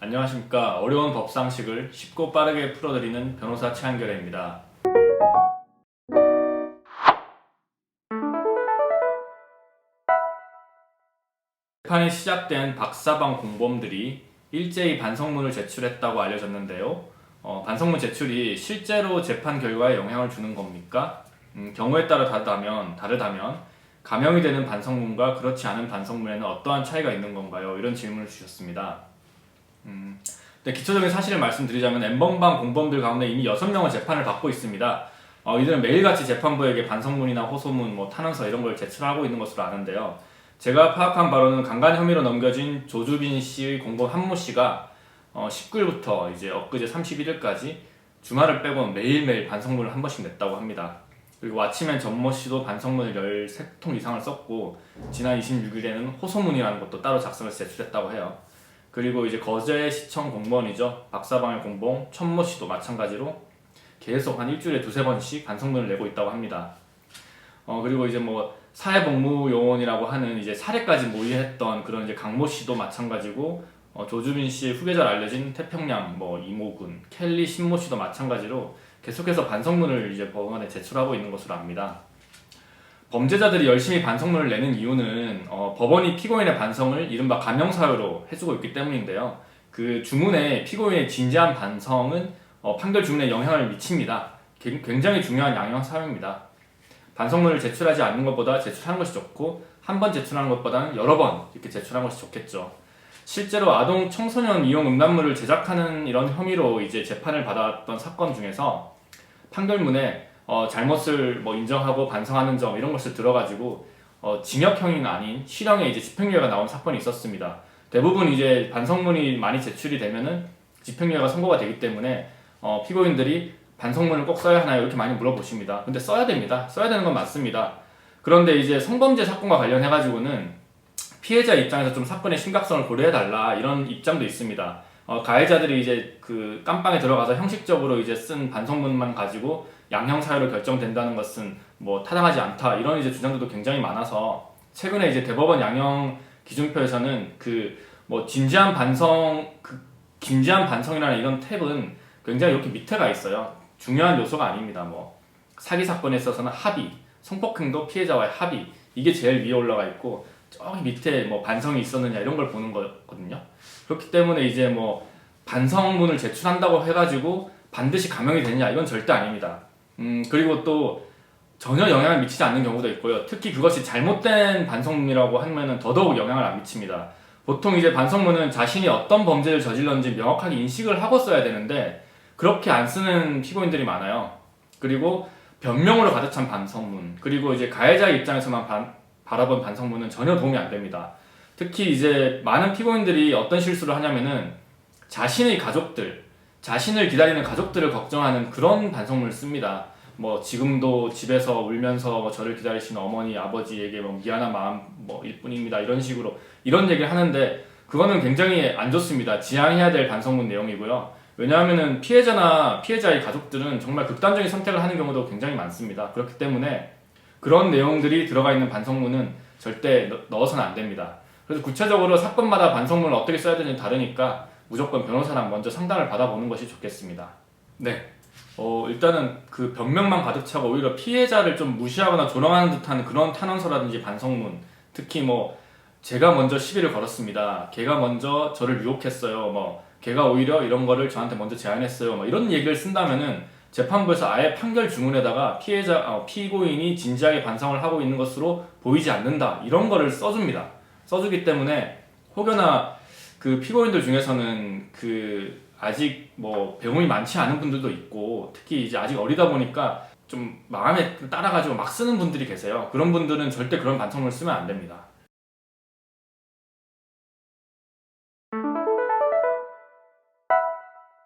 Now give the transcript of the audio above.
안녕하십니까. 어려운 법상식을 쉽고 빠르게 풀어드리는 변호사 최한결입니다. 재판이 시작된 박사방 공범들이 일제히 반성문을 제출했다고 알려졌는데요. 반성문 제출이 실제로 재판 결과에 영향을 주는 겁니까? 경우에 따라 다르다면 감형이 되는 반성문과 그렇지 않은 반성문에는 어떠한 차이가 있는 건가요? 이런 질문을 주셨습니다. 기초적인 사실을 말씀드리자면 N번방 공범들 가운데 이미 6명은 재판을 받고 있습니다. 이들은 매일같이 재판부에게 반성문이나 호소문, 탄원서 이런 걸 제출하고 있는 것으로 아는데요. 제가 파악한 바로는 강간 혐의로 넘겨진 조주빈 씨의 공범 한모 씨가 19일부터 이제 엊그제 31일까지 주말을 빼고 매일매일 반성문을 한 번씩 냈다고 합니다. 그리고 아침엔 전모 씨도 반성문을 13통 이상을 썼고 지난 26일에는 호소문이라는 것도 따로 작성해서 제출했다고 해요. 그리고 이제 거제시청 공무원이죠. 박사방의 공범 천모 씨도 마찬가지로 계속 한 일주일에 2-3번씩 반성문을 내고 있다고 합니다. 그리고 이제 사회복무요원이라고 하는 이제 살해까지 모의했던 그런 이제 강모 씨도 마찬가지고 조주빈 씨의 후계자로 알려진 태평양 이모군, 켈리 신모 씨도 마찬가지로 계속해서 반성문을 이제 법원에 제출하고 있는 것으로 압니다. 범죄자들이 열심히 반성문을 내는 이유는 법원이 피고인의 반성을 이른바 감형사유로 해주고 있기 때문인데요. 그 주문에 피고인의 진지한 반성은 판결 주문에 영향을 미칩니다. 굉장히 중요한 양형사유입니다. 반성문을 제출하지 않는 것보다 제출하는 것이 좋고 한 번 제출하는 것보다는 여러 번 이렇게 제출하는 것이 좋겠죠. 실제로 아동 청소년 이용 음란물을 제작하는 이런 혐의로 이제 재판을 받았던 사건 중에서 판결문에 잘못을 인정하고 반성하는 점 이런 것을 들어가지고 징역형이 아닌 실형의 이제 집행유예가 나온 사건이 있었습니다. 대부분 이제 반성문이 많이 제출이 되면은 집행유예가 선고가 되기 때문에 피고인들이 반성문을 꼭 써야 하나요? 이렇게 많이 물어보십니다. 근데 써야 됩니다. 써야 되는 건 맞습니다. 그런데 이제 성범죄 사건과 관련해가지고는 피해자 입장에서 좀 사건의 심각성을 고려해달라 이런 입장도 있습니다. 가해자들이 이제 그 깜빵에 들어가서 형식적으로 이제 쓴 반성문만 가지고 양형사유로 결정된다는 것은 타당하지 않다 이런 이제 주장들도 굉장히 많아서 최근에 이제 대법원 양형 기준표에서는 진지한 반성이라는 이런 탭은 굉장히 이렇게 밑에 가 있어요. 중요한 요소가 아닙니다. 사기 사건에 있어서는 합의, 성폭행도 피해자와의 합의 이게 제일 위에 올라가 있고 저기 밑에 반성이 있었느냐 이런 걸 보는 거거든요. 그렇기 때문에 이제 반성문을 제출한다고 해가지고 반드시 감형이 되느냐 이건 절대 아닙니다. 그리고 또 전혀 영향을 미치지 않는 경우도 있고요. 특히 그것이 잘못된 반성문이라고 하면은 더더욱 영향을 안 미칩니다. 보통 이제 반성문은 자신이 어떤 범죄를 저질렀는지 명확하게 인식을 하고 써야 되는데 그렇게 안 쓰는 피고인들이 많아요. 그리고 변명으로 가득 찬 반성문, 그리고 이제 가해자의 입장에서만 바라본 반성문은 전혀 도움이 안 됩니다. 특히 이제 많은 피고인들이 어떤 실수를 하냐면은 자신의 가족들, 자신을 기다리는 가족들을 걱정하는 그런 반성문을 씁니다. 지금도 집에서 울면서 저를 기다리시는 어머니, 아버지에게 미안한 마음일 뿐입니다. 이런 식으로 이런 얘기를 하는데 그거는 굉장히 안 좋습니다. 지양해야 될 반성문 내용이고요. 왜냐하면은 피해자의 가족들은 정말 극단적인 선택을 하는 경우도 굉장히 많습니다. 그렇기 때문에 그런 내용들이 들어가 있는 반성문은 절대 넣어서는 안 됩니다. 그래서 구체적으로 사건마다 반성문을 어떻게 써야 되는지 다르니까 무조건 변호사랑 먼저 상담을 받아보는 것이 좋겠습니다. 네. 일단은 그 변명만 가득 차고 오히려 피해자를 좀 무시하거나 조롱하는 듯한 그런 탄원서라든지 반성문, 특히 제가 먼저 시비를 걸었습니다. 걔가 먼저 저를 유혹했어요. 걔가 오히려 이런 거를 저한테 먼저 제안했어요. 이런 얘기를 쓴다면은 재판부에서 아예 판결 주문에다가 피고인이 진지하게 반성을 하고 있는 것으로 보이지 않는다. 이런 거를 써줍니다. 써주기 때문에 혹여나 그 피고인들 중에서는 아직 배움이 많지 않은 분들도 있고 특히 이제 아직 어리다 보니까 좀 마음에 따라가지고 막 쓰는 분들이 계세요. 그런 분들은 절대 그런 반성문을 쓰면 안 됩니다.